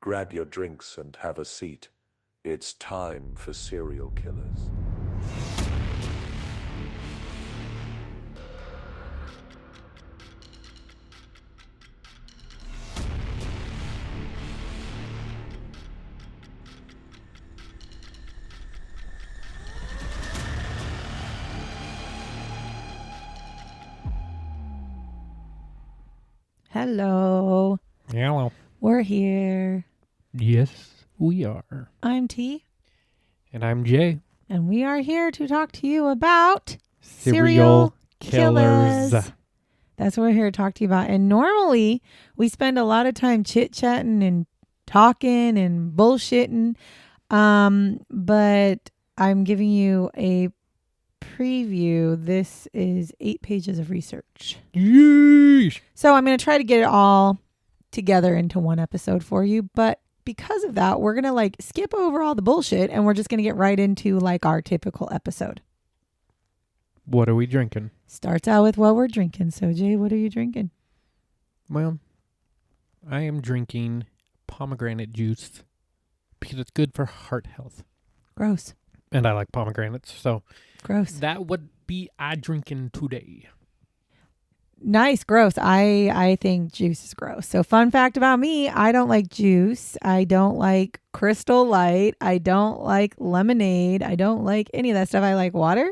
Grab your drinks and have a seat. It's time for serial killers. Hello. Hello. We're here. Yes, we are. I'm T, And I'm Jay. and we are here to talk to you about Serial killers. killers. That's what we're here to talk to you about. And normally we spend a lot of time chit-chatting and talking and bullshitting. But I'm giving you a preview. This is 8 pages of research. Yeesh. So I'm going to try to get it all together into one episode for you. But because of that, we're going to skip over all the bullshit and we're just going to get right into our typical episode. What are we drinking? Starts out with what we're drinking. So Jay, what are you drinking? Well, I am drinking pomegranate juice because it's good for heart health. Gross. And I like pomegranates, so Gross. that would be I drinking today. Nice. Gross. I think juice is gross. So fun fact about me, I don't like juice. I don't like Crystal Light. I don't like lemonade. I don't like any of that stuff. I like water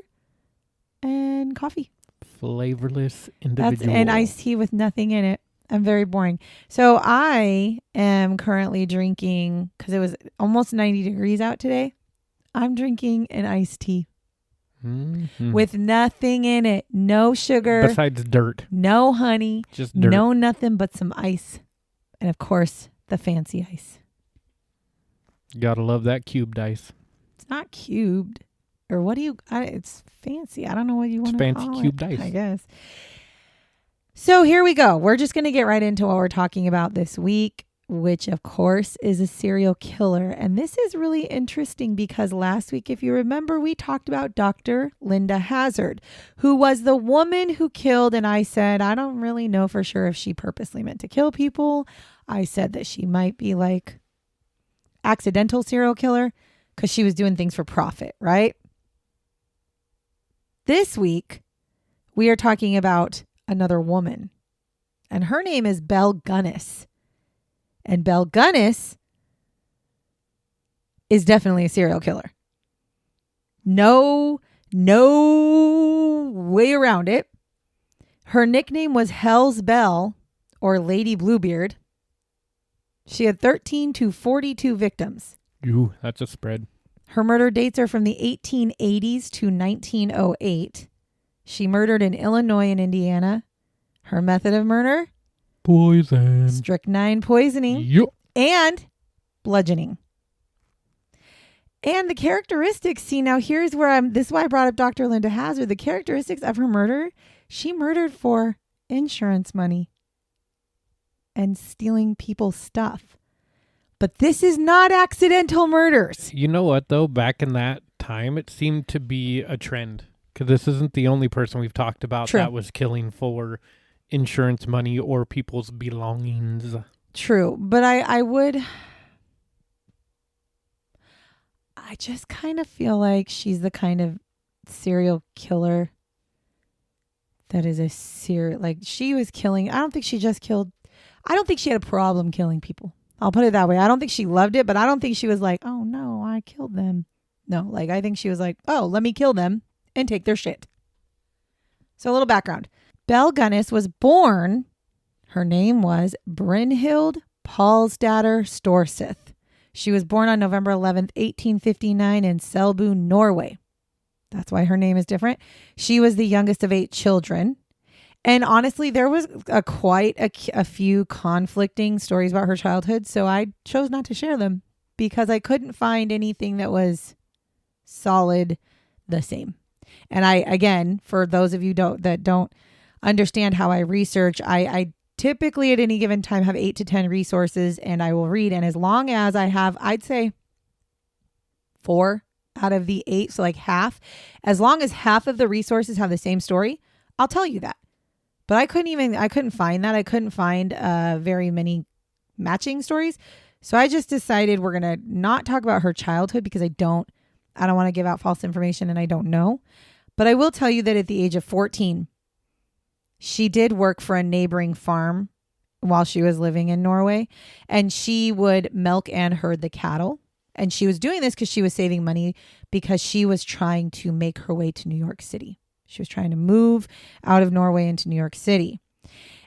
and coffee. Flavorless individual. And iced tea with nothing in it. I'm very boring. So I am currently drinking, because it was almost 90 degrees out today, I'm drinking an iced tea with nothing in it. No sugar. Besides dirt. No honey. Just dirt. No nothing but some ice. And of course, the fancy ice. Gotta love that cubed ice. It's not cubed. Or what do you... it's fancy. I don't know what you want It's to fancy call cubed it, ice. I guess. So here we go. We're just going to get right into what we're talking about this week, which of course is a serial killer. And this is really interesting because last week, if you remember, we talked about Dr. Linda Hazard, who was the woman who killed. And I said, I don't really know for sure if she purposely meant to kill people. I said that she might be like accidental serial killer because she was doing things for profit, right? This week, we are talking about another woman, and her name is Belle Gunness. And Belle Gunness is definitely a serial killer. No way around it. Her nickname was Hell's Belle or Lady Bluebeard. She had 13 to 42 victims. Ooh, that's a spread. Her murder dates are from the 1880s to 1908. She murdered in Illinois and Indiana. Her method of murder? Poison. Strychnine poisoning. Yup. And bludgeoning. And the characteristics, see, now here's where this is why I brought up Dr. Linda Hazard. The characteristics of her murder, she murdered for insurance money and stealing people's stuff. But this is not accidental murders. You know what, though? Back in that time, it seemed to be a trend. Because this isn't the only person we've talked about True. that was killing for insurance money or people's belongings. True. But I just kind of feel like she's the kind of serial killer that is she was killing. I don't think she just killed. I don't think she had a problem killing people. I'll put it that way. I don't think she loved it, but I don't think she was like, oh no, I killed them. No, I think she was like, oh, let me kill them and take their shit. So a little background. Belle Gunness was born, her name was Brynhild Paulsdatter Storseth. She was born on November 11th, 1859 in Selbu, Norway. That's why her name is different. She was the youngest of 8 children. And honestly, there was quite a few conflicting stories about her childhood, so I chose not to share them because I couldn't find anything that was solid the same. And again, for those of you that don't understand how I research, I typically at any given time have 8 to 10 resources, and I will read. And as long as I have, I'd say 4 out of the 8, so half, as long as half of the resources have the same story, I'll tell you that. But I couldn't find that. I couldn't find very many matching stories. So I just decided we're going to not talk about her childhood because I don't want to give out false information and I don't know. But I will tell you that at the age of 14, she did work for a neighboring farm while she was living in Norway, and she would milk and herd the cattle. And she was doing this because she was saving money because she was trying to make her way to New York City. She was trying to move out of Norway into New York City.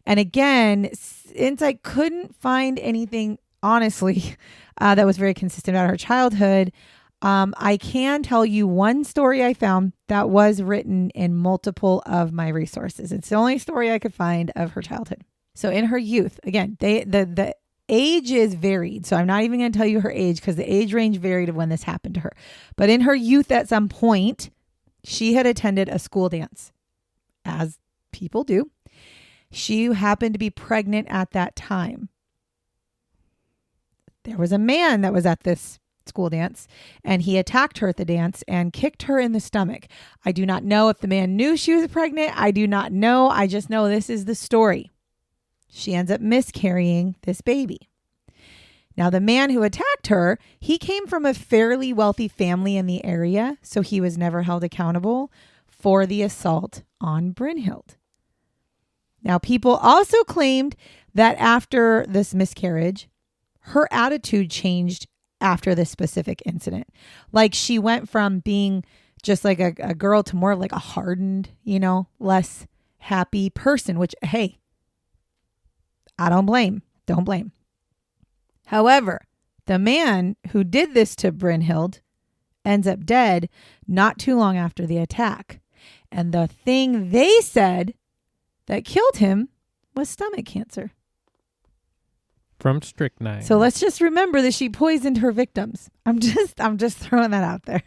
And again, since I couldn't find anything, honestly, that was very consistent about her childhood, I can tell you one story I found that was written in multiple of my resources. It's the only story I could find of her childhood. So in her youth, again, the age is varied. So I'm not even going to tell you her age because the age range varied of when this happened to her. But in her youth at some point, she had attended a school dance, as people do. She happened to be pregnant at that time. There was a man that was at this school dance and he attacked her at the dance and kicked her in the stomach. I do not know if the man knew she was pregnant. I do not know. I just know this is the story. She ends up miscarrying this baby. Now, the man who attacked her, he came from a fairly wealthy family in the area, so he was never held accountable for the assault on Brynhild. Now, people also claimed that after this miscarriage, her attitude changed after this specific incident. Like she went from being just like a girl to more like a hardened, less happy person, which, hey, I don't blame. However, the man who did this to Brynhild ends up dead not too long after the attack. And the thing they said that killed him was stomach cancer. From strychnine. So let's just remember that she poisoned her victims. I'm just throwing that out there.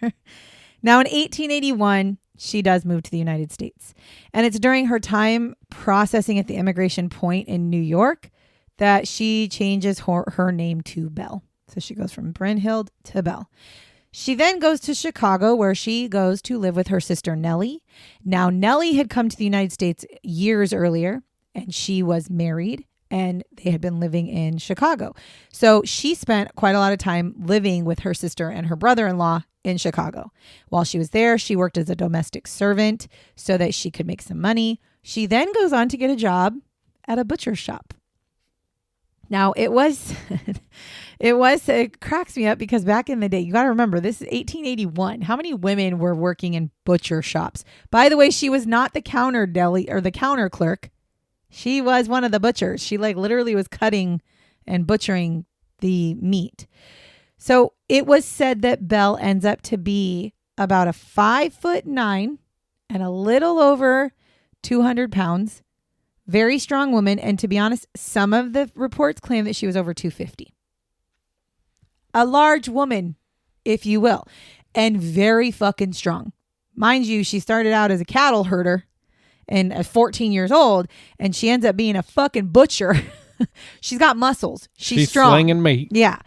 Now in 1881, she does move to the United States. And it's during her time processing at the immigration point in New York that she changes her name to Belle. So she goes from Brynhild to Belle. She then goes to Chicago where she goes to live with her sister Nellie. Now Nellie had come to the United States years earlier and she was married and they had been living in Chicago. So she spent quite a lot of time living with her sister and her brother-in-law in Chicago. While she was there, she worked as a domestic servant so that she could make some money. She then goes on to get a job at a butcher shop. Now it cracks me up because back in the day, you got to remember, this is 1881. How many women were working in butcher shops? By the way, she was not the counter deli or the counter clerk. She was one of the butchers. She literally was cutting and butchering the meat. So it was said that Belle ends up to be about a 5'9" and a little over 200 pounds. Very strong woman. And to be honest, some of the reports claim that she was over 250. A large woman, if you will, and very fucking strong. Mind you, she started out as a cattle herder and at 14 years old, and she ends up being a fucking butcher. She's got muscles. She's strong. Slinging meat. Yeah.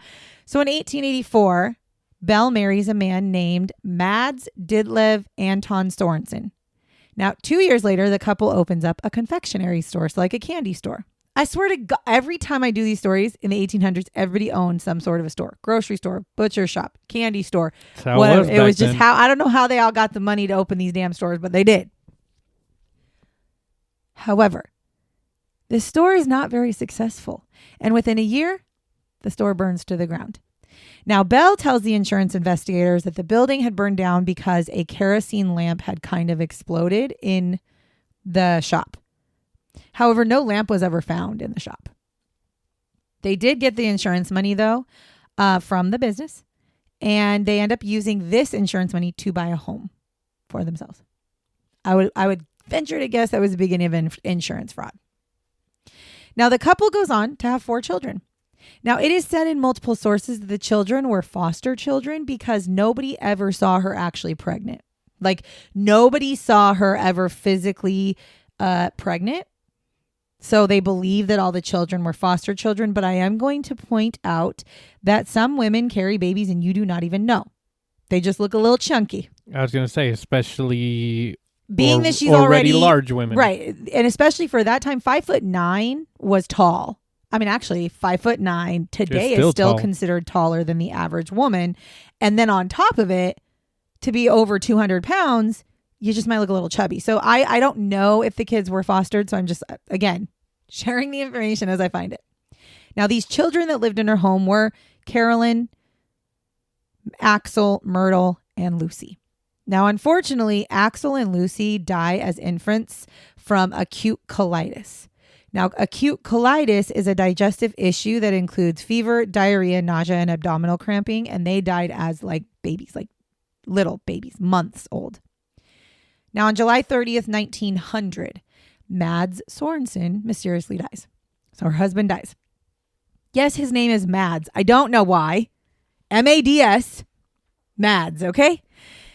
So in 1884, Belle marries a man named Mads Didlev Anton Sorensen. Now, 2 years later, the couple opens up a confectionery store, so like a candy store. I swear to God, every time I do these stories in the 1800s, everybody owned some sort of a store. Grocery store, butcher shop, candy store. That's how whatever. It was then. just how, I don't know how they all got the money to open these damn stores, but they did. However, this store is not very successful. And within a year, the store burns to the ground. Now, Belle tells the insurance investigators that the building had burned down because a kerosene lamp had kind of exploded in the shop. However, no lamp was ever found in the shop. They did get the insurance money, though, from the business, and they end up using this insurance money to buy a home for themselves. I would venture to guess that was the beginning of insurance fraud. Now, the couple goes on to have 4 children. Now, it is said in multiple sources that the children were foster children because nobody ever saw her actually pregnant. Like, nobody saw her ever physically pregnant. So they believe that all the children were foster children. But I am going to point out that some women carry babies and you do not even know. They just look a little chunky. I was going to say, especially being that she's already already large women. Right. And especially for that time, 5'9" was tall. I mean, actually 5'9" today still is still tall. considered taller than the average woman. And then on top of it, to be over 200 pounds, you just might look a little chubby. So I don't know if the kids were fostered. So I'm just, again, sharing the information as I find it. Now, these children that lived in her home were Carolyn, Axel, Myrtle, and Lucy. Now, unfortunately, Axel and Lucy die as infants from acute colitis. Now, acute colitis is a digestive issue that includes fever, diarrhea, nausea, and abdominal cramping. And they died as like babies, like little babies, months old. Now, on July 30th, 1900, Mads Sorensen mysteriously dies. So her husband dies. Yes, his name is Mads. I don't know why. M-A-D-S. Mads, okay?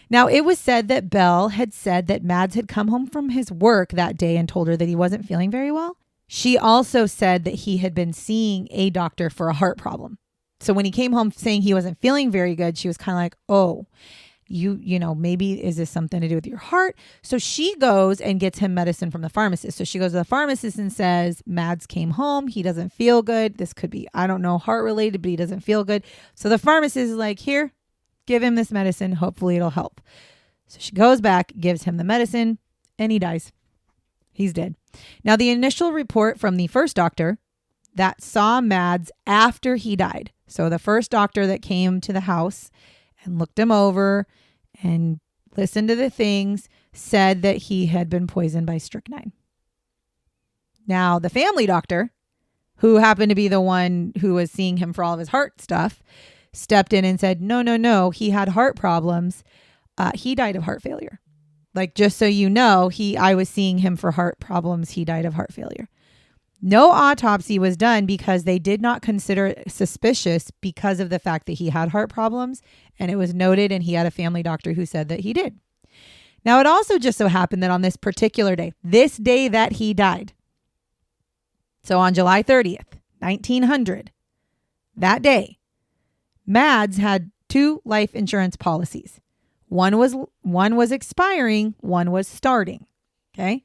Now, it was said that Belle had said that Mads had come home from his work that day and told her that he wasn't feeling very well. She also said that he had been seeing a doctor for a heart problem. So when he came home saying he wasn't feeling very good, she was kind of like, oh, you know, maybe is this something to do with your heart? So she goes and gets him medicine from the pharmacist. So she goes to the pharmacist and says, Mads came home. He doesn't feel good. This could be, I don't know, heart related, but he doesn't feel good. So the pharmacist is like, here, give him this medicine. Hopefully it'll help. So she goes back, gives him the medicine, and he dies. He's dead. Now, the initial report from the first doctor that saw Mads after he died. So the first doctor that came to the house and looked him over and listened to the things said that he had been poisoned by strychnine. Now, the family doctor, who happened to be the one who was seeing him for all of his heart stuff, stepped in and said, no, he had heart problems. He died of heart failure. Like, just so you know, I was seeing him for heart problems. He died of heart failure. No autopsy was done because they did not consider it suspicious because of the fact that he had heart problems. And it was noted, and he had a family doctor who said that he did. Now, it also just so happened that on this particular day, this day that he died, so on July 30th, 1900, that day, Mads had 2 life insurance policies. One was expiring, one was starting. Okay?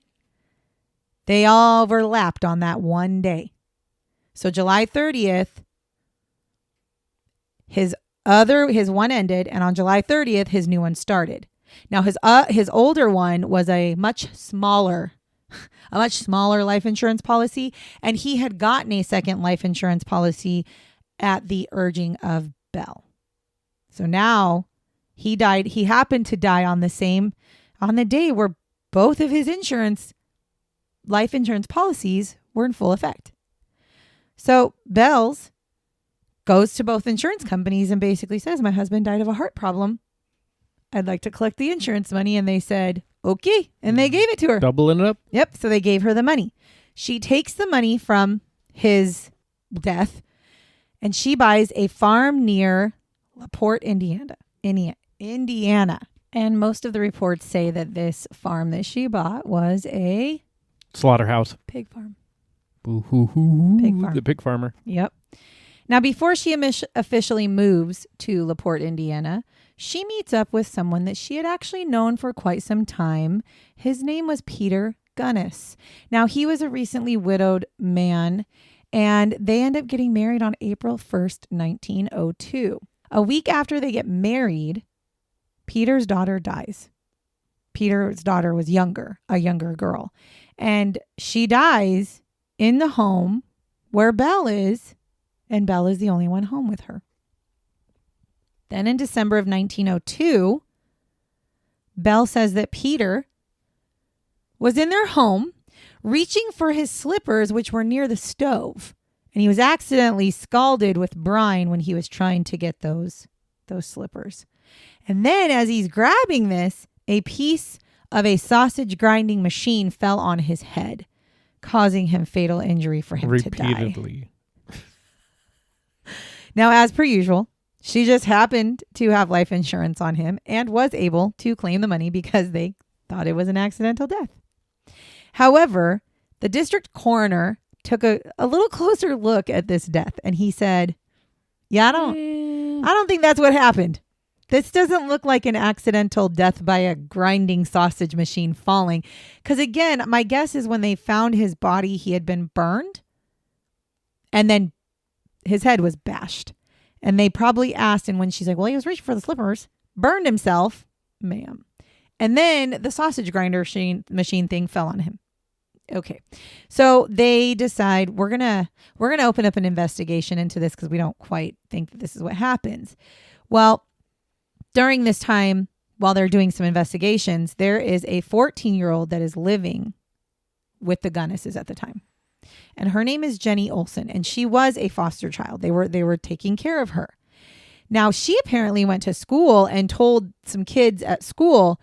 They all overlapped on that one day. So July 30th, his one ended, and on July 30th, his new one started. Now his older one was a much smaller life insurance policy, and he had gotten a second life insurance policy at the urging of Belle. So now he died. He happened to die on the day where both of his life insurance policies were in full effect. So Belle's goes to both insurance companies and basically says, my husband died of a heart problem. I'd like to collect the insurance money. And they said, okay. And they gave it to her. Doubling it up. Yep. So they gave her the money. She takes the money from his death and she buys a farm near LaPorte, Indiana. And most of the reports say that this farm that she bought was a slaughterhouse. Pig farm. Boo-hoo-hoo. Pig farm. The pig farmer. Yep. Now, before she officially moves to LaPorte, Indiana, she meets up with someone that she had actually known for quite some time. His name was Belle Gunness. Now, he was a recently widowed man, and they end up getting married on April 1st, 1902. A week after they get married, Peter's daughter dies. Peter's daughter was a younger girl. And she dies in the home where Belle is, and Belle is the only one home with her. Then in December of 1902, Belle says that Peter was in their home reaching for his slippers, which were near the stove. And he was accidentally scalded with brine when he was trying to get those slippers. And then as he's grabbing this, a piece of a sausage grinding machine fell on his head, causing him fatal injury for him to die. Repeatedly. Now, as per usual, she just happened to have life insurance on him and was able to claim the money because they thought it was an accidental death. However, the district coroner took a little closer look at this death, and he said, I don't think that's what happened. This doesn't look like an accidental death by a grinding sausage machine falling. Because again, my guess is when they found his body, he had been burned. And then his head was bashed. And they probably asked, and when she's like, well, he was reaching for the slippers, burned himself, ma'am. And then the sausage grinder machine thing fell on him. Okay. So they decide we're gonna open up an investigation into this because we don't quite think that this is what happens. Well, during this time, while they're doing some investigations, there is a 14-year-old that is living with the Gunnesses at the time. And her name is Jenny Olson, and she was a foster child. They were taking care of her. Now, she apparently went to school and told some kids at school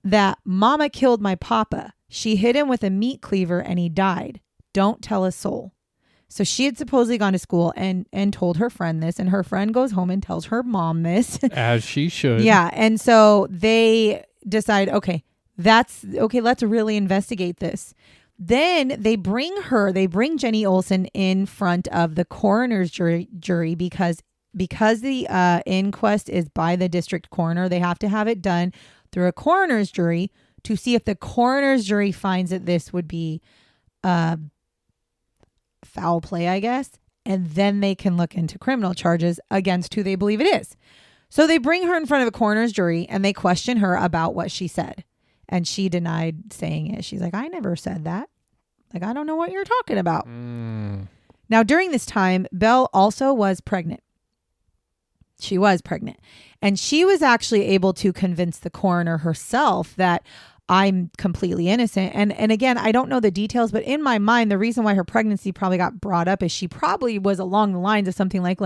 that mama killed my papa. She hit him with a meat cleaver and he died. Don't tell a soul. So she had supposedly gone to school and told her friend this, and her friend goes home and tells her mom this. As she should. Yeah. And so they decide, okay, let's really investigate this. Then they bring Jenny Olson in front of the coroner's jury because the inquest is by the district coroner. They have to have it done through a coroner's jury to see if the coroner's jury finds that this would be foul play, I guess. And then they can look into criminal charges against who they believe it is. So they bring her in front of a coroner's jury and they question her about what she said. And she denied saying it. She's like, I never said that. Like, I don't know what you're talking about. Now, during this time, Belle also was pregnant. She was pregnant. And she was actually able to convince the coroner herself that I'm completely innocent. And again, I don't know the details, but in my mind, the reason why her pregnancy probably got brought up is she probably was along the lines of something like,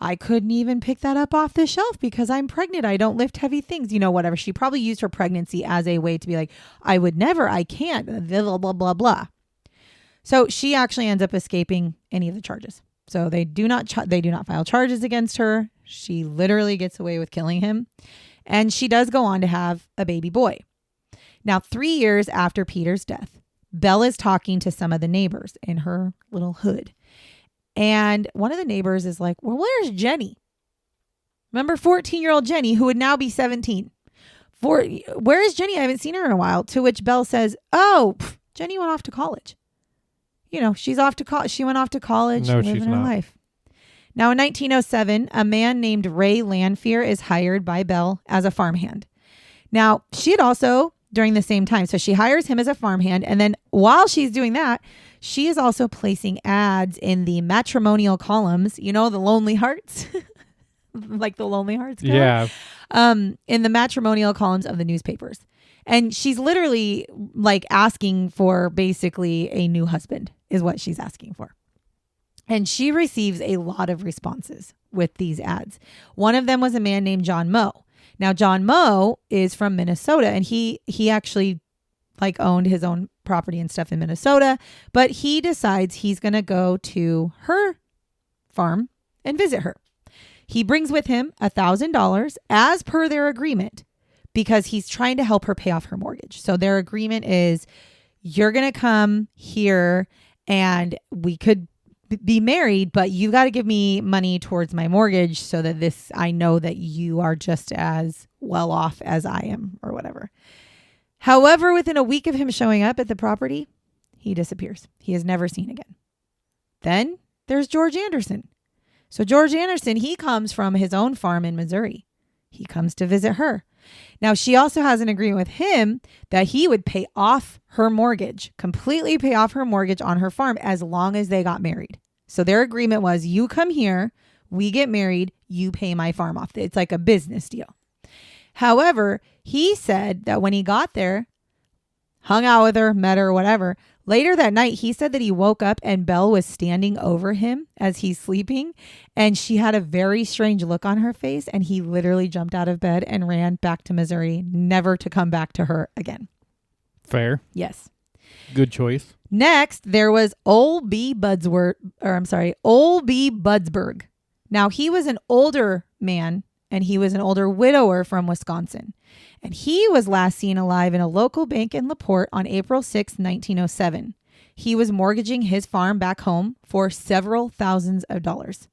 I couldn't even pick that up off the shelf because I'm pregnant. I don't lift heavy things, whatever. She probably used her pregnancy as a way to be like, I would never, I can't, blah, blah, blah, blah. So she actually ends up escaping any of the charges. So they do not file charges against her. She literally gets away with killing him. And she does go on to have a baby boy. Now, 3 years after Peter's death, Belle is talking to some of the neighbors in her little hood. And one of the neighbors is like, well, where's Jenny? Remember 14-year-old Jenny, who would now be 17. Where is Jenny? I haven't seen her in a while. To which Belle says, Jenny went off to college. She's off to college. She went off to college, No, living she's her not. life. Now, in 1907, a man named Ray Lanfear is hired by Belle as a farmhand. Now, she had also, during the same time, so she hires him as a farmhand. And then while she's doing that, she is also placing ads in the matrimonial columns, the Lonely Hearts, like the Lonely Hearts. Yeah. In the matrimonial columns of the newspapers. And she's literally like asking for basically a new husband is what she's asking for. And she receives a lot of responses with these ads. One of them was a man named John Moe. Now, John Moe is from Minnesota, and he actually owned his own property and stuff in Minnesota, but he decides he's going to go to her farm and visit her. He brings with him $1,000 as per their agreement because he's trying to help her pay off her mortgage. So their agreement is you're going to come here and we could be married, but you got to give me money towards my mortgage so that I know that you are just as well off as I am or whatever. However, within a week of him showing up at the property, he disappears. He is never seen again. Then there's George Anderson. So George Anderson, he comes from his own farm in Missouri. He comes to visit her. Now, she also has an agreement with him that he would pay off her mortgage, completely pay off her mortgage on her farm as long as they got married. So their agreement was, you come here, we get married, you pay my farm off. It's like a business deal. However, he said that when he got there, hung out with her, met her, whatever. Later that night, he said that he woke up and Belle was standing over him as he's sleeping. And she had a very strange look on her face. And he literally jumped out of bed and ran back to Missouri, never to come back to her again. Fair. Yes. Good choice. Next, there was Old B. Budsberg. Now, he was an older man and he was an older widower from Wisconsin. And he was last seen alive in a local bank in LaPorte on April 6, 1907. He was mortgaging his farm back home for several thousands of dollars.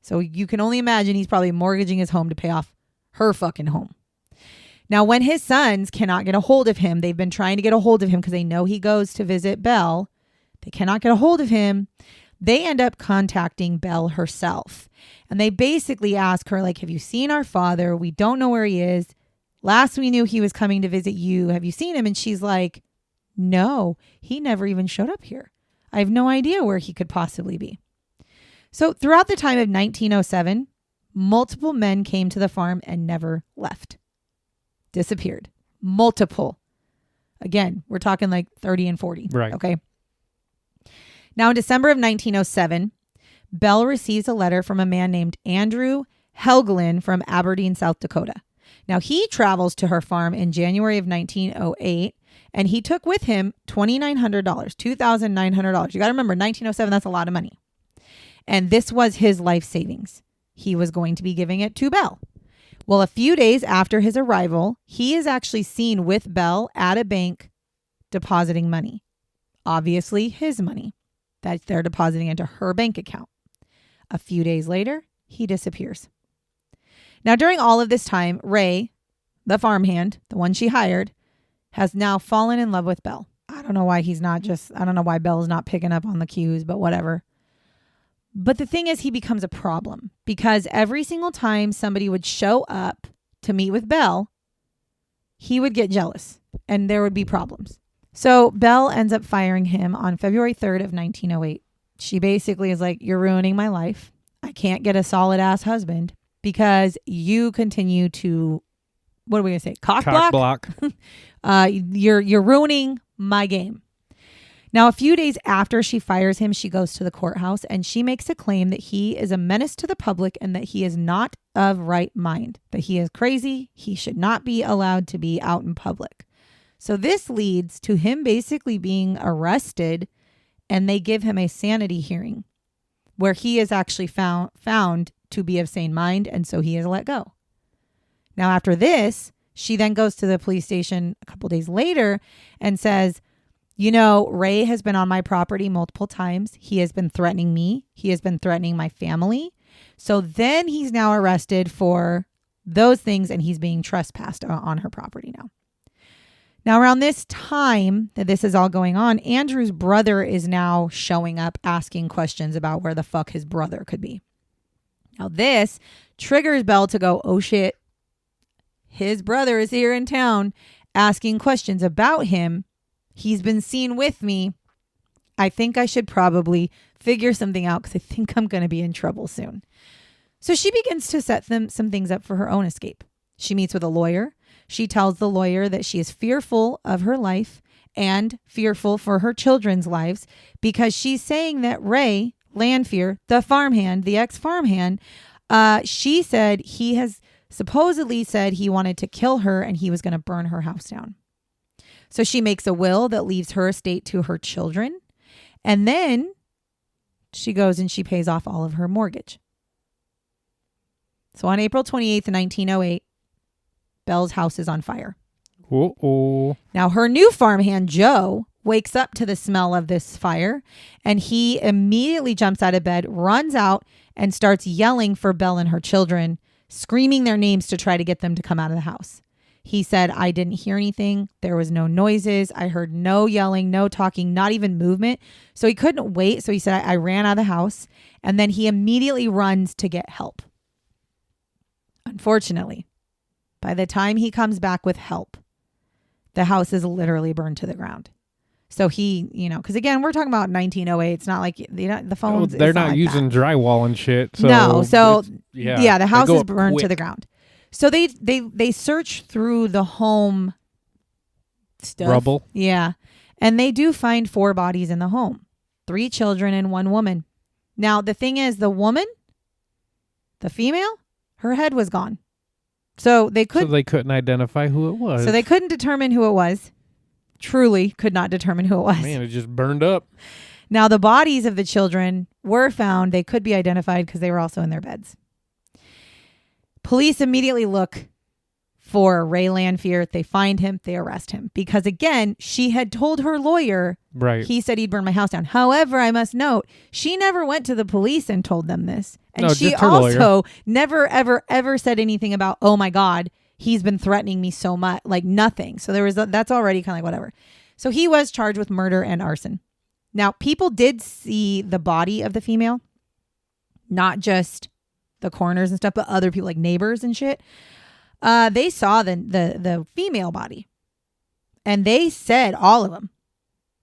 So you can only imagine he's probably mortgaging his home to pay off her fucking home. Now, when his sons cannot get a hold of him, they've been trying to get a hold of him because they know he goes to visit Belle. They cannot get a hold of him. They end up contacting Belle herself. And they basically ask her, like, have you seen our father? We don't know where he is. Last we knew he was coming to visit you. Have you seen him? And she's like, no, he never even showed up here. I have no idea where he could possibly be. So throughout the time of 1907, multiple men came to the farm and never left. Disappeared. Multiple. Again, we're talking like 30 and 40. Right. Okay. Now, in December of 1907, Belle receives a letter from a man named Andrew Helgelin from Aberdeen, South Dakota. Now, he travels to her farm in January of 1908, and he took with him $2,900, $2,900. You got to remember, 1907, that's a lot of money. And this was his life savings. He was going to be giving it to Belle. Well, a few days after his arrival, he is actually seen with Belle at a bank depositing money. Obviously, his money that they're depositing into her bank account. A few days later, he disappears. Now, during all of this time, Ray, the farmhand, the one she hired, has now fallen in love with Belle. I don't know why I don't know why Belle's not picking up on the cues, but whatever. But the thing is, he becomes a problem because every single time somebody would show up to meet with Belle, he would get jealous and there would be problems. So Belle ends up firing him on February 3rd of 1908. She basically is like, you're ruining my life. I can't get a solid ass husband because you continue to, what are we going to say? Cock block. You're ruining my game. Now, a few days after she fires him, she goes to the courthouse and she makes a claim that he is a menace to the public and that he is not of right mind, that he is crazy. He should not be allowed to be out in public. So this leads to him basically being arrested, and they give him a sanity hearing where he is actually found to be of sane mind, and so he is let go. Now, after this, she then goes to the police station a couple days later and says, Ray has been on my property multiple times. He has been threatening me. He has been threatening my family. So then he's now arrested for those things, and he's being trespassed on her property now. Now, around this time that this is all going on, Andrew's brother is now showing up asking questions about where the fuck his brother could be. Now, this triggers Belle to go, oh shit, his brother is here in town asking questions about him. He's been seen with me. I think I should probably figure something out because I think I'm going to be in trouble soon. So she begins to set some things up for her own escape. She meets with a lawyer. She tells the lawyer that she is fearful of her life and fearful for her children's lives because she's saying that Ray Lanfear, the farmhand, the ex-farmhand, she said he has supposedly said he wanted to kill her and he was going to burn her house down. So she makes a will that leaves her estate to her children. And then she goes and she pays off all of her mortgage. So on April 28th, 1908, Belle's house is on fire. Uh-oh. Now, her new farmhand, Joe, wakes up to the smell of this fire, and he immediately jumps out of bed, runs out, and starts yelling for Belle and her children, screaming their names to try to get them to come out of the house. He said, I didn't hear anything. There was no noises. I heard no yelling, no talking, not even movement. So he couldn't wait. So he said, I ran out of the house, and then he immediately runs to get help. Unfortunately, by the time he comes back with help, the house is literally burned to the ground. So he, because again, we're talking about 1908. It's not like the phones. They're not using drywall and shit. So no. So the house is burned quick to the ground. So they search through the home stuff. Rubble. Yeah. And they do find 4 bodies in the home, 3 children and 1 woman. Now, the thing is, the woman, the female, her head was gone. So they couldn't identify who it was. So they couldn't determine who it was. Truly could not determine who it was. Man, it just burned up. Now, the bodies of the children were found. They could be identified because they were also in their beds. Police immediately look for Ray Lanfear. They find him. They arrest him. Because, again, she had told her lawyer, right, he said he'd burn my house down. However, I must note, she never went to the police and told them this. And no, she also never, ever, ever said anything about, oh, my God, he's been threatening me so much. Like, nothing. So that's already kind of like whatever. So he was charged with murder and arson. Now, people did see the body of the female, not just the coroners and stuff, but other people like neighbors and shit. They saw the female body, and they said, all of them,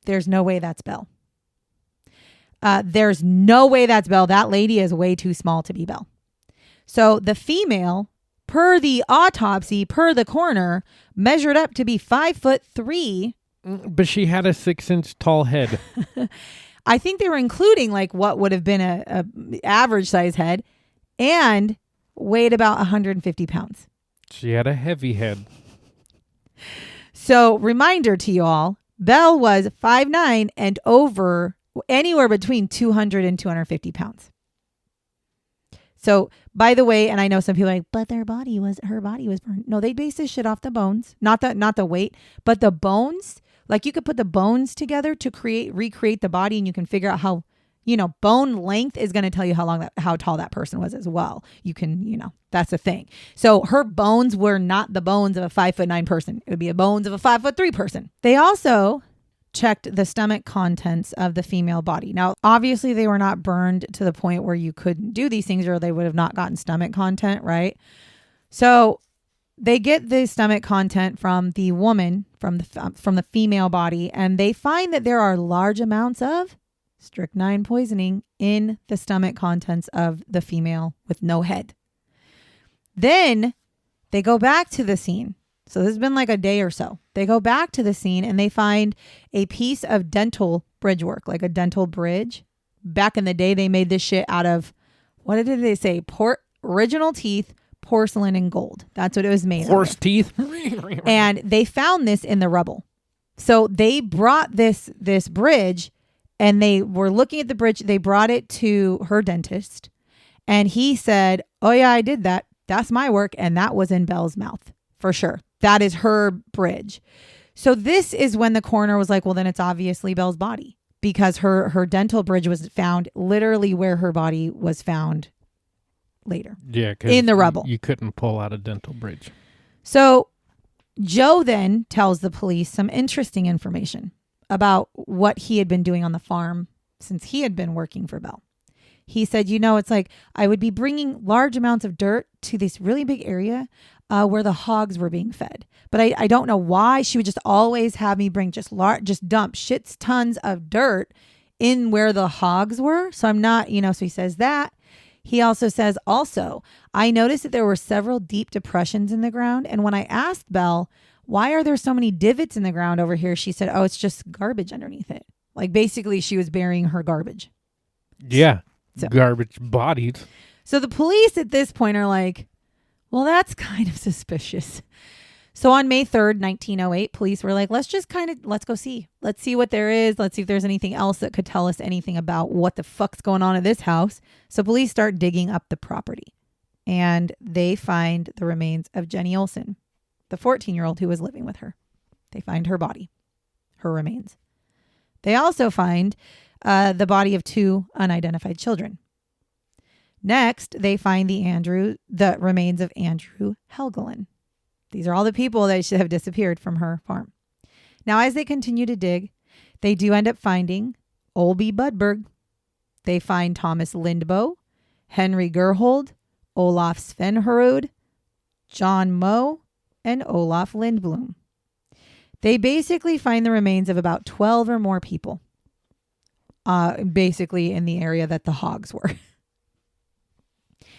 there's no way that's Belle. There's no way that's Belle. That lady is way too small to be Belle. So the female, per the autopsy, per the coroner, measured up to be 5'3". But she had a 6-inch tall head. I think they were including like what would have been a average size head, and weighed about 150 pounds. She had a heavy head. So reminder to you all, Belle was 5'9" and over anywhere between 200 and 250 pounds. So, by the way, and I know some people are like, but her body was burned. No, they based this shit off the bones, not the weight, but the bones. Like you could put the bones together to recreate the body, and you can figure out how, bone length is going to tell you how tall that person was as well. You can, that's the thing. So her bones were not the bones of a 5'9" person. It would be the bones of a 5'3" person. They also checked the stomach contents of the female body. Now, obviously they were not burned to the point where you couldn't do these things, or they would have not gotten stomach content, right? So they get the stomach content from the woman, from the female body, and they find that there are large amounts of strychnine poisoning in the stomach contents of the female with no head. Then they go back to the scene. So this has been like a day or so. They go back to the scene and they find a piece of dental bridge work, like a dental bridge. Back in the day, they made this shit out of, what did they say? Original teeth, porcelain, and gold. That's what it was made of. Horse teeth. And they found this in the rubble. So they brought this bridge, and they were looking at the bridge. They brought it to her dentist, and he said, oh yeah, I did that. That's my work. And that was in Belle's mouth for sure. That is her bridge. So this is when the coroner was like, well, then it's obviously Belle's body, because her dental bridge was found literally where her body was found later. Yeah, in the rubble. You couldn't pull out a dental bridge. So Joe then tells the police some interesting information about what he had been doing on the farm since he had been working for Belle. He said, it's like I would be bringing large amounts of dirt to this really big area where the hogs were being fed. But I don't know why she would just always have me bring just dump shits tons of dirt in where the hogs were. So I'm not, so he says that. He also says, I noticed that there were several deep depressions in the ground. And when I asked Belle, why are there so many divots in the ground over here? She said, it's just garbage underneath it. Like basically she was burying her garbage. Yeah. So, garbage bodies. So the police at this point are like, well, that's kind of suspicious. So on May 3rd, 1908, police were like, let's go see. Let's see what there is. Let's see if there's anything else that could tell us anything about what the fuck's going on at this house. So police start digging up the property, and they find the remains of Jenny Olson, the 14-year-old who was living with her. They find her body, her remains. They also find the body of 2 unidentified children. Next, they find the remains of Andrew Helgelin. These are all the people that should have disappeared from her farm. Now, as they continue to dig, they do end up finding Olby Budberg. They find Thomas Lindboe, Henry Gerhold, Olaf Svenherud, John Moe, and Olaf Lindblom. They basically find the remains of about 12 or more people, basically in the area that the hogs were.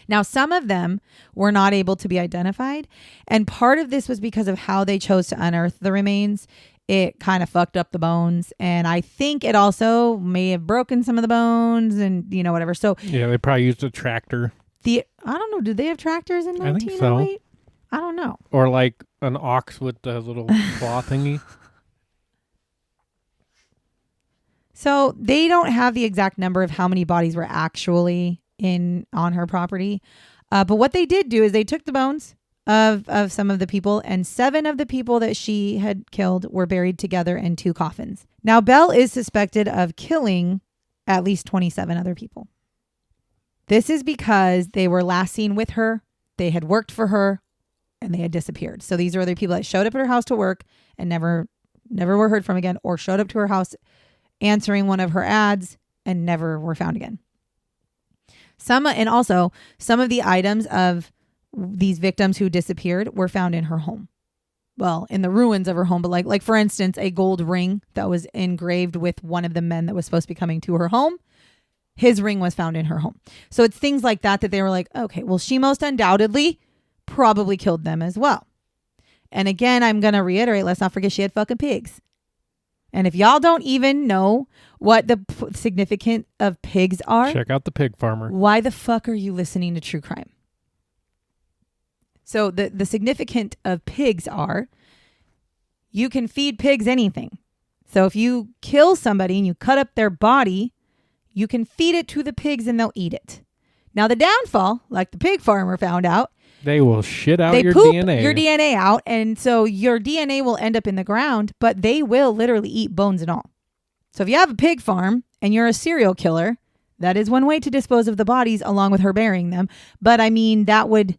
Now, some of them were not able to be identified, and part of this was because of how they chose to unearth the remains. It kind of fucked up the bones, and I think it also may have broken some of the bones and, whatever. So yeah, they probably used a tractor. I don't know. Did they have tractors in 1908? I think so. I don't know. Or like an ox with the little claw thingy. So they don't have the exact number of how many bodies were actually on her property. But what they did do is they took the bones of some of the people, and 7 of the people that she had killed were buried together in 2 coffins. Now, Belle is suspected of killing at least 27 other people. This is because they were last seen with her, they had worked for her, and they had disappeared. So these are other people that showed up at her house to work and never were heard from again, or showed up to her house answering one of her ads, and never were found again. Some of the items of these victims who disappeared were found in her home. Well, in the ruins of her home, but like for instance, a gold ring that was engraved with one of the men that was supposed to be coming to her home. His ring was found in her home. So it's things like that they were like, okay, well, she most undoubtedly probably killed them as well. And again, I'm going to reiterate, let's not forget she had fucking pigs. And if y'all don't even know what the significance of pigs are, check out the pig farmer. Why the fuck are you listening to true crime? So the significance of pigs are you can feed pigs anything. So if you kill somebody and you cut up their body, you can feed it to the pigs and they'll eat it. Now the downfall, like the pig farmer found out, they will shit out your poop DNA. Your DNA out, and so your DNA will end up in the ground, but they will literally eat bones and all. So if you have a pig farm and you're a serial killer, that is one way to dispose of the bodies along with her burying them. But I mean, that would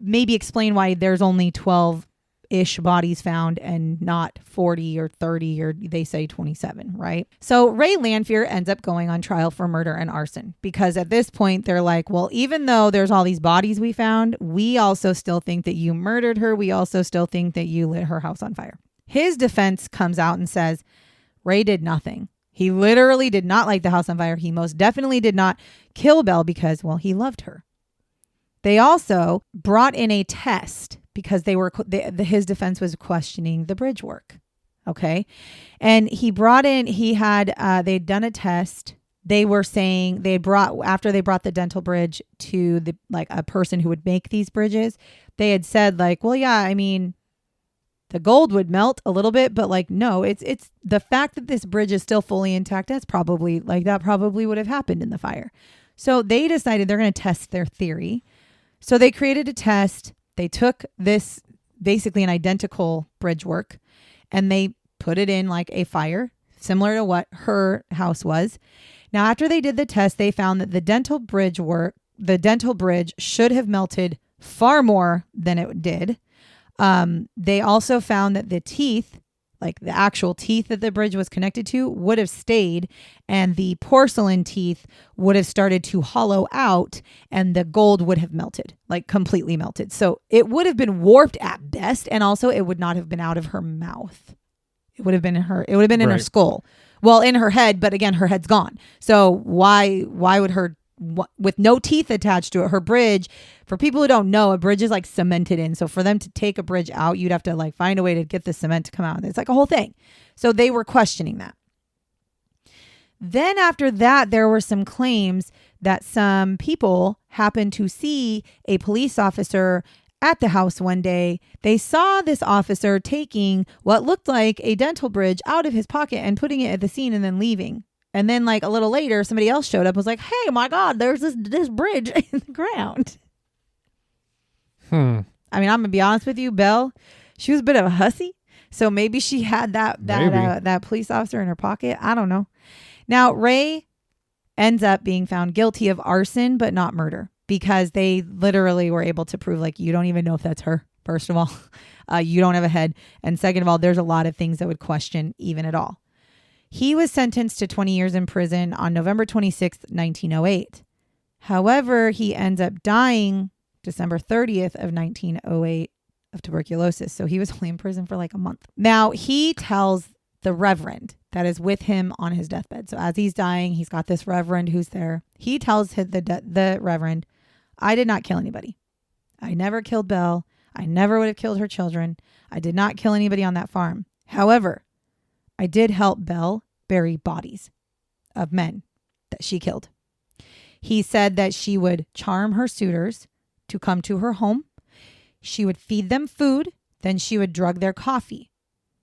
maybe explain why there's only 12-ish bodies found and not 40 or 30 or they say 27, right? So Ray Lanfear ends up going on trial for murder and arson because at this point they're like, well, even though there's all these bodies we found, we also still think that you murdered her. We also still think that you lit her house on fire. His defense comes out and says Ray did nothing. He literally did not light the house on fire. He most definitely did not kill Belle because, well, he loved her. They also brought in a test because his defense was questioning the bridge work. Okay. And they'd done a test. They were saying after they brought the dental bridge to a person who would make these bridges, they had said well, yeah, I mean, the gold would melt a little bit, but no, it's the fact that this bridge is still fully intact. That probably would have happened in the fire. So they decided they're going to test their theory. So they created a test. They took this basically an identical bridge work and they put it in a fire similar to what her house was. Now, after they did the test, they found that the dental bridge should have melted far more than it did. They also found that the teeth, the actual teeth that the bridge was connected to, would have stayed, and the porcelain teeth would have started to hollow out, and the gold would have melted, completely melted. So it would have been warped at best, and also it would not have been out of her mouth. It would have been in her skull. Well, in her head, but again, her head's gone. So why would her, with no teeth attached to it, her bridge, for people who don't know, a bridge is cemented in. So for them to take a bridge out, you'd have to find a way to get the cement to come out. It's a whole thing. So they were questioning that. Then after that, there were some claims that some people happened to see a police officer at the house one day. They saw this officer taking what looked like a dental bridge out of his pocket and putting it at the scene and then leaving. And then a little later, somebody else showed up and was like, hey, my God, there's this bridge in the ground. I mean, I'm going to be honest with you, Belle, she was a bit of a hussy. So maybe she had that police officer in her pocket. I don't know. Now, Ray ends up being found guilty of arson, but not murder, because they literally were able to prove you don't even know if that's her. First of all, you don't have a head. And second of all, there's a lot of things that would question even at all. He was sentenced to 20 years in prison on November 26th, 1908. However, he ends up dying December 30th of 1908 of tuberculosis. So he was only in prison for a month. Now, he tells the reverend that is with him on his deathbed. So as he's dying, he's got this reverend who's there. He tells the reverend, I did not kill anybody. I never killed Belle. I never would have killed her children. I did not kill anybody on that farm. However, I did help Belle bury bodies of men that she killed. He said that she would charm her suitors to come to her home. She would feed them food. Then she would drug their coffee.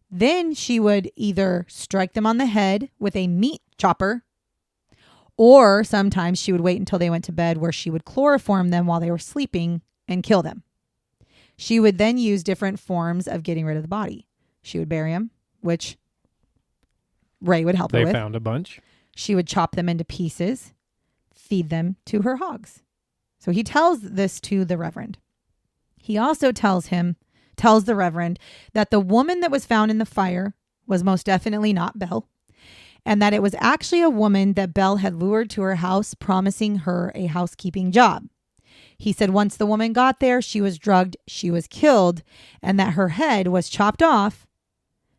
Then she would either strike them on the head with a meat chopper, or sometimes she would wait until they went to bed, where she would chloroform them while they were sleeping and kill them. She would then use different forms of getting rid of the body. She would bury them, which Ray would help her with. They found a bunch. She would chop them into pieces, feed them to her hogs. So he tells this to the reverend. He also tells the reverend that the woman that was found in the fire was most definitely not Belle, and that it was actually a woman that Belle had lured to her house, promising her a housekeeping job. He said once the woman got there, she was drugged, she was killed, and that her head was chopped off,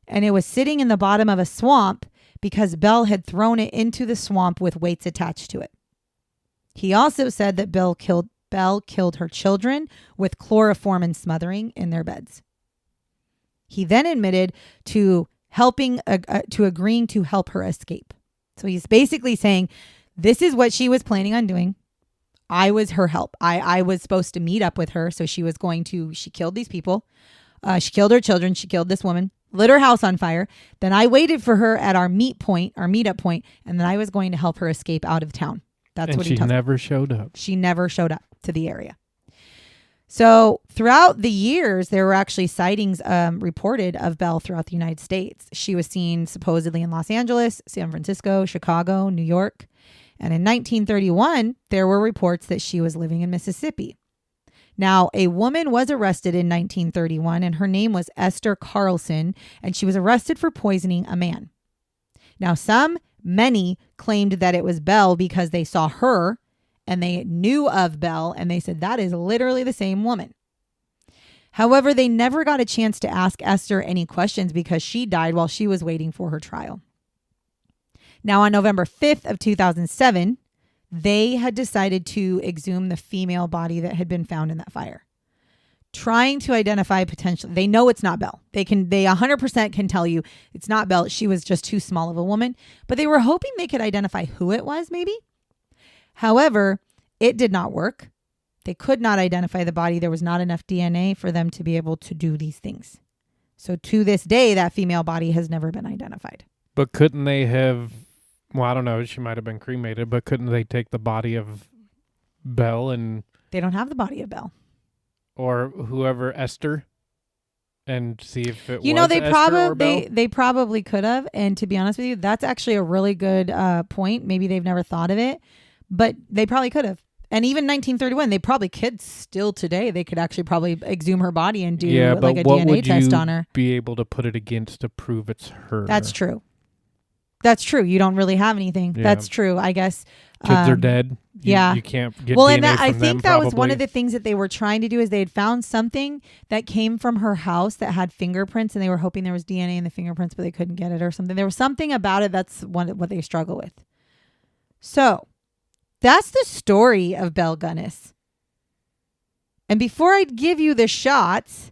and it was sitting in the bottom of a swamp because Belle had thrown it into the swamp with weights attached to it. He also said that Belle killed her children with chloroform and smothering in their beds. He then admitted to agreeing to help her escape. So he's basically saying, this is what she was planning on doing. I was her help. I was supposed to meet up with her. So she killed these people. She killed her children. She killed this woman, lit her house on fire. Then I waited for her at our meetup point. And then I was going to help her escape out of town. That's what he tells me. She never showed up. She never showed up to the area. So throughout the years, there were actually sightings reported of Belle throughout the United States. She was seen supposedly in Los Angeles, San Francisco, Chicago, New York. And in 1931, there were reports that she was living in Mississippi. Now, a woman was arrested in 1931, and her name was Esther Carlson, and she was arrested for poisoning a man. Now, many claimed that it was Belle because they saw her and they knew of Belle, and they said that is literally the same woman. However, they never got a chance to ask Esther any questions because she died while she was waiting for her trial. Now, on November 5th of 2007, they had decided to exhume the female body that had been found in that fire, trying to identify potential. They know it's not Belle. They 100% can tell you it's not Belle. She was just too small of a woman, but they were hoping they could identify who it was maybe. However, it did not work. They could not identify the body. There was not enough DNA for them to be able to do these things. So to this day, that female body has never been identified. But couldn't they have, well, I don't know, she might have been cremated, but couldn't they take the body of Belle and... They don't have the body of Belle. Or whoever, Esther, and see if it was they Esther or Belle? They probably could have. And to be honest with you, that's actually a really good point. Maybe they've never thought of it, but they probably could have. And even 1931, they probably could still today. They could actually probably exhume her body and do like a DNA test on her. Be able to put it against to prove it's her? That's true. That's true. You don't really have anything. Yeah. That's true. I guess kids are dead. You can't get DNA and from I think them, that was one of the things that they were trying to do is they had found something that came from her house that had fingerprints, and they were hoping there was DNA in the fingerprints, but they couldn't get it or something. There was something about it. That's what they struggle with. So that's the story of Belle Gunness. And before I give you the shots,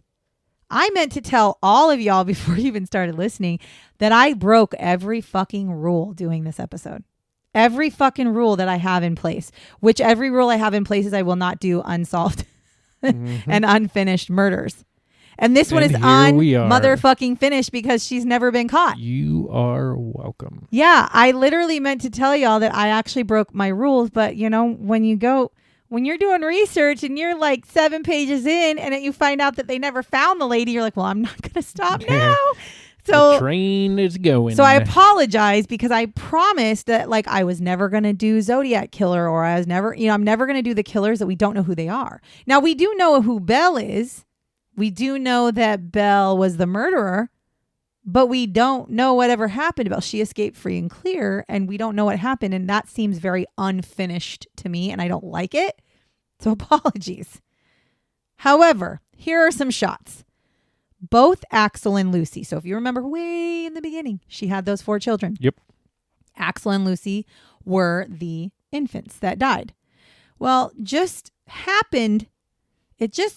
I meant to tell all of y'all before you even started listening that I broke every fucking rule doing this episode. Every fucking rule that I have in place, which every rule I have in place is I will not do unsolved and unfinished murders. And this one is motherfucking finished because she's never been caught. You are welcome. Yeah, I literally meant to tell y'all that I actually broke my rules, but when you're doing research and you're like 7 pages in and you find out that they never found the lady, you're like, well, I'm not going to stop now. So the train is going. So I apologize because I promised that I was never going to do Zodiac Killer, or I was never, I'm never going to do the killers that we don't know who they are. Now we do know who Belle is. We do know that Belle was the murderer, but we don't know whatever happened to Belle. She escaped free and clear, and we don't know what happened. And that seems very unfinished to me, and I don't like it. So apologies. However, here are some shots. Both Axel and Lucy. So if you remember way in the beginning, she had those 4 children. Yep. Axel and Lucy were the infants that died. Well, it just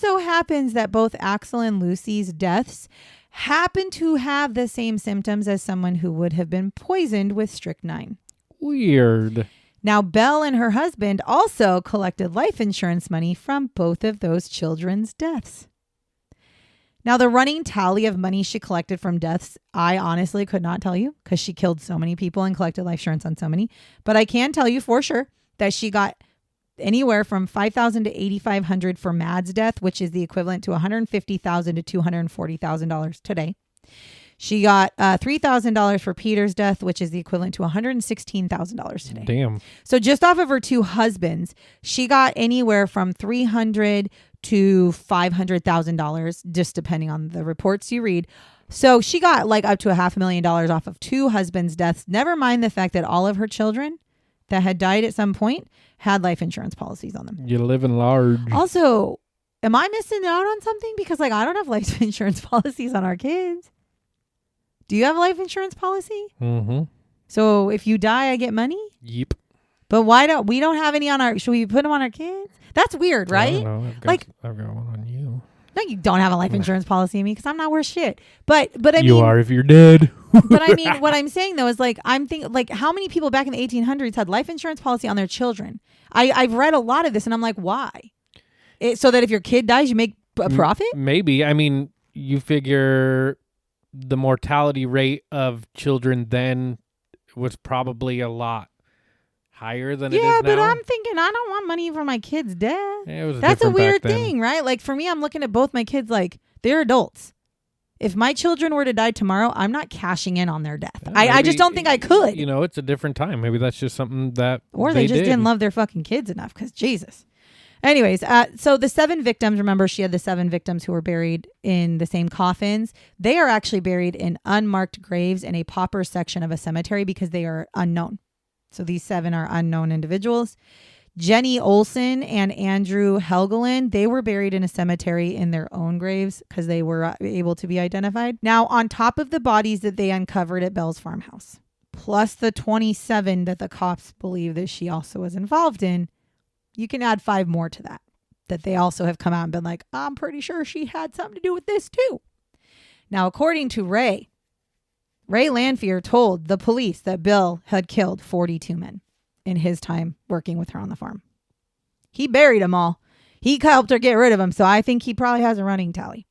so happens that both Axel and Lucy's deaths happen to have the same symptoms as someone who would have been poisoned with strychnine. Weird. Now, Belle and her husband also collected life insurance money from both of those children's deaths. Now, the running tally of money she collected from deaths, I honestly could not tell you because she killed so many people and collected life insurance on so many. But I can tell you for sure that she got anywhere from $5,000 to $8,500 for Mad's death, which is the equivalent to $150,000 to $240,000 today. She got $3,000 for Peter's death, which is the equivalent to $116,000 today. Damn. So just off of her 2 husbands, she got anywhere from $300,000 to $500,000, just depending on the reports you read, So she got like up to $500,000 off of 2 husbands' deaths. Never mind the fact that all of her children that had died at some point had life insurance policies on them. You're living large. Also, am I missing out on something? Because like I don't have life insurance policies on our kids. Do you have a life insurance policy? Mm-hmm. So if you die, I get money? Yep. But why don't we don't have any on our, should we put them on our kids? That's weird, right? I don't know. I've got one on you. No, you don't have a life insurance policy on me because I'm not worth shit. But I mean, you are if you're dead. but I mean, what I'm saying though is like, I'm thinking like how many people back in the 1800s had life insurance policy on their children? I've read a lot of this and I'm like, why? So that if your kid dies, you make a profit? Maybe. I mean, you figure the mortality rate of children then was probably a lot higher than it is now. Yeah, but I'm thinking I don't want money for my kid's death. Yeah, it was That's a different weird back then. thing, right? Like for me, I'm looking at both my kids like they're adults. If my children were to die tomorrow, I'm not cashing in on their death. Yeah, I just don't think I could. You know, it's a different time. Maybe that's just something that Or they just didn't love their fucking kids enough because Jesus. Anyways, so the 7 victims, remember she had the 7 victims who were buried in the same coffins. They are actually buried in unmarked graves in a pauper section of a cemetery because they are unknown. So these 7 are unknown individuals. Jenny Olson and Andrew Helgelin, they were buried in a cemetery in their own graves because they were able to be identified. Now, on top of the bodies that they uncovered at Belle's farmhouse, plus the 27 that the cops believe that she also was involved in, you can add 5 more to that they also have come out and been like, I'm pretty sure she had something to do with this too. Now, according to Ray Lanphier told the police that Bill had killed 42 men in his time working with her on the farm. He buried them all. He helped her get rid of them, so I think he probably has a running tally.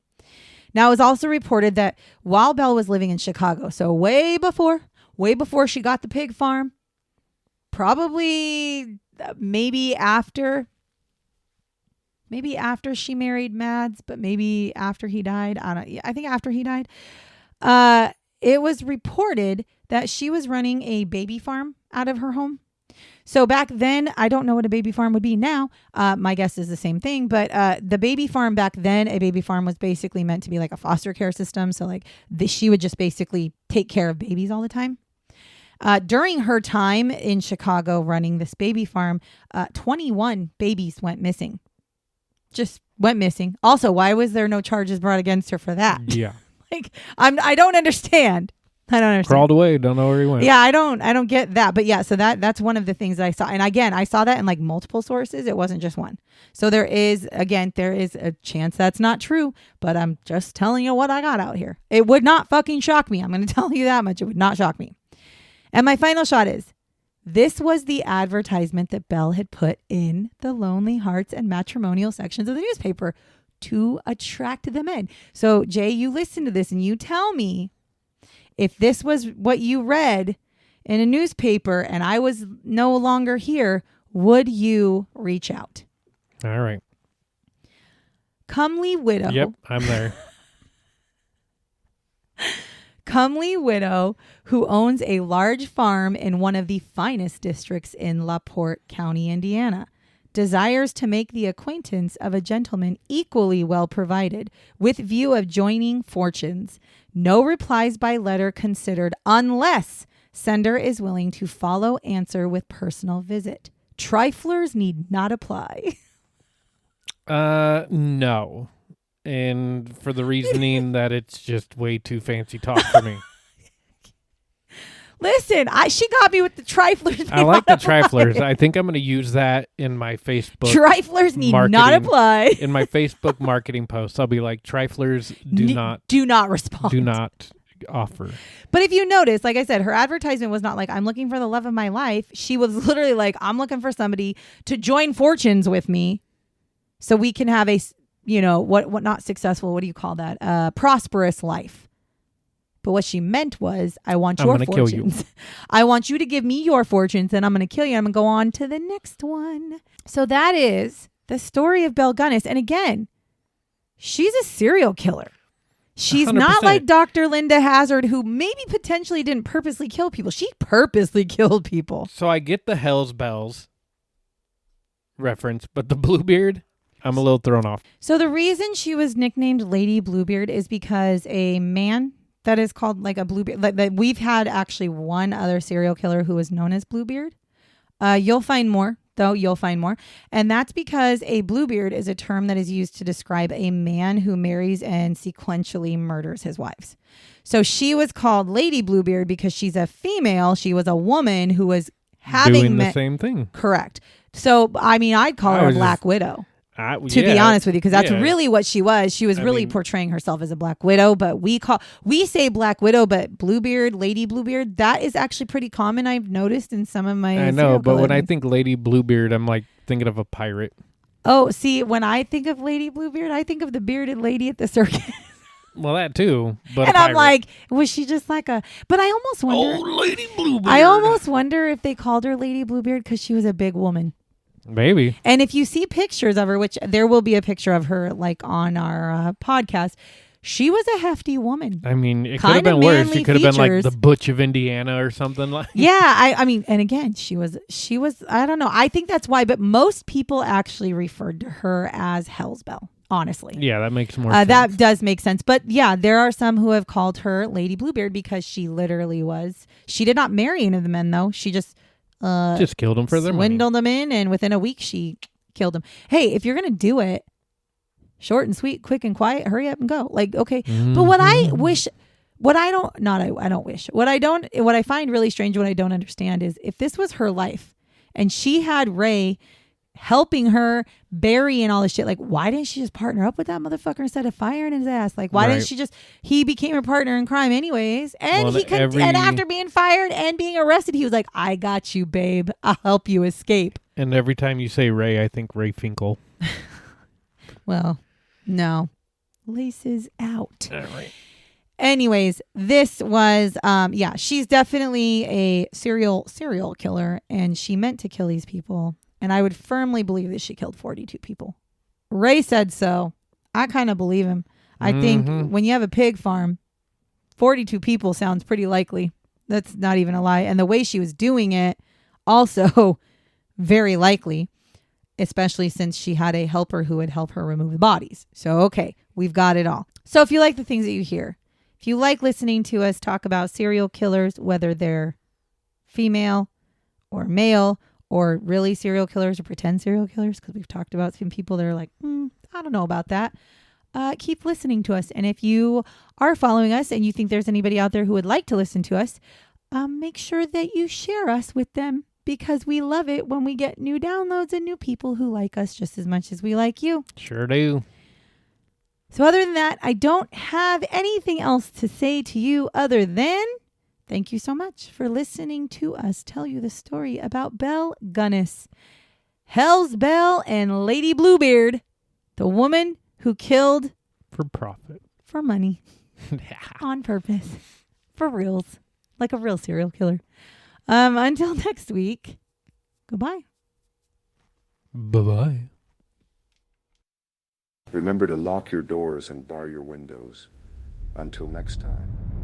Now, it was also reported that while Belle was living in Chicago, so way before she got the pig farm, probably maybe after she married Mads, but maybe after he died. I think after he died. It was reported that she was running a baby farm out of her home. So back then, I don't know what a baby farm would be now. My guess is the same thing. But the baby farm back then, a baby farm was basically meant to be like a foster care system. So like she would just basically take care of babies all the time. During her time in Chicago running this baby farm, 21 babies went missing. Just went missing. Also, why was there no charges brought against her for that? Yeah. Like I don't understand. Crawled away, don't know where he went. Yeah, I don't get that. But yeah, so that's one of the things that I saw. And again, I saw that in like multiple sources. It wasn't just one. So there is a chance that's not true, but I'm just telling you what I got out here. It would not fucking shock me. I'm going to tell you that much. It would not shock me. And my final shot is, this was the advertisement that Belle had put in the Lonely Hearts and matrimonial sections of the newspaper to attract the men. So Jay, you listen to this and you tell me if this was what you read in a newspaper and I was no longer here, would you reach out? All right. Comely widow. Yep, I'm there. Comely widow who owns a large farm in one of the finest districts in LaPorte County, Indiana, desires to make the acquaintance of a gentleman equally well provided with view of joining fortunes. No replies by letter considered unless sender is willing to follow answer with personal visit. Triflers need not apply. No. And for the reasoning that it's just way too fancy talk for me. Listen, she got me with the triflers. I like the triflers. I think I'm going to use that in my Facebook. Triflers need not apply. In my Facebook marketing posts, I'll be like, triflers do not respond. Do not offer. But if you notice, like I said, her advertisement was not like, I'm looking for the love of my life. She was literally like, I'm looking for somebody to join fortunes with me so we can have a, what not successful, what do you call that? Prosperous life. But what she meant was, I want your fortunes. Kill you. I want you to give me your fortunes, and I'm going to kill you. I'm going to go on to the next one. So that is the story of Belle Gunness. And again, she's a serial killer. She's 100%. Not like Dr. Linda Hazard, who maybe potentially didn't purposely kill people. She purposely killed people. So I get the Hell's Bells reference, but the Bluebeard, I'm a little thrown off. So the reason she was nicknamed Lady Bluebeard is because a man that is called like a Bluebeard. Like, we've had actually one other serial killer who was known as Bluebeard. You'll find more, though. You'll find more. And that's because a Bluebeard is a term that is used to describe a man who marries and sequentially murders his wives. So she was called Lady Bluebeard because she's a female. She was a woman who was doing the same thing. Correct. So, I mean, I'd call her a Black Widow. To be honest with you, because that's really what she was. She was really portraying herself as a Black Widow, but we say Black Widow, but Bluebeard, Lady Bluebeard, that is actually pretty common. I've noticed in some of my. I know, but when I think Lady Bluebeard, I'm like thinking of a pirate. Oh, see, when I think of Lady Bluebeard, I think of the bearded lady at the circus. Well, that too, but and I'm like, was she just like a? But I almost wonder. Oh, Lady Bluebeard. I almost wonder if they called her Lady Bluebeard because she was a big woman. Maybe. And if you see pictures of her, which there will be a picture of her like on our podcast, she was a hefty woman. I mean, it could have been worse. She could have been like the Butch of Indiana or something like. Yeah, I mean, and again, she was. I don't know. I think that's why, but most people actually referred to her as Hell's Belle. Honestly. Yeah, that makes more sense. That does make sense. But yeah, there are some who have called her Lady Bluebeard because she literally was. She did not marry any of the men, though. She just killed them for their money. Swindled them in, and within a week, she killed them. Hey, if you're going to do it, short and sweet, quick and quiet, hurry up and go. Like, okay. Mm-hmm. But what I wish, what I find really strange, what I don't understand is if this was her life and she had Ray helping her bury and all this shit, like why didn't she just partner up with that motherfucker instead of firing his ass? Like why didn't she just, he became a partner in crime anyways, and and after being fired and being arrested, he was like, I got you, babe, I'll help you escape. And every time you say Ray, I think Ray Finkel. Well, no, laces out. All right. Anyways, this was she's definitely a serial killer, and she meant to kill these people. And I would firmly believe that she killed 42 people. Ray said so. I kind of believe him. I think when you have a pig farm, 42 people sounds pretty likely. That's not even a lie. And the way she was doing it, also very likely, especially since she had a helper who would help her remove the bodies. So, okay, we've got it all. So if you like the things that you hear, if you like listening to us talk about serial killers, whether they're female or male, or really serial killers or pretend serial killers, because we've talked about some people that are like, I don't know about that. Keep listening to us. And if you are following us and you think there's anybody out there who would like to listen to us, make sure that you share us with them, because we love it when we get new downloads and new people who like us just as much as we like you. Sure do. So other than that, I don't have anything else to say to you other than thank you so much for listening to us tell you the story about Belle Gunness, Hell's Belle, and Lady Bluebeard, the woman who killed for profit, for money, on purpose, for reals, like a real serial killer. Until next week, goodbye. Bye-bye. Remember to lock your doors and bar your windows. Until next time.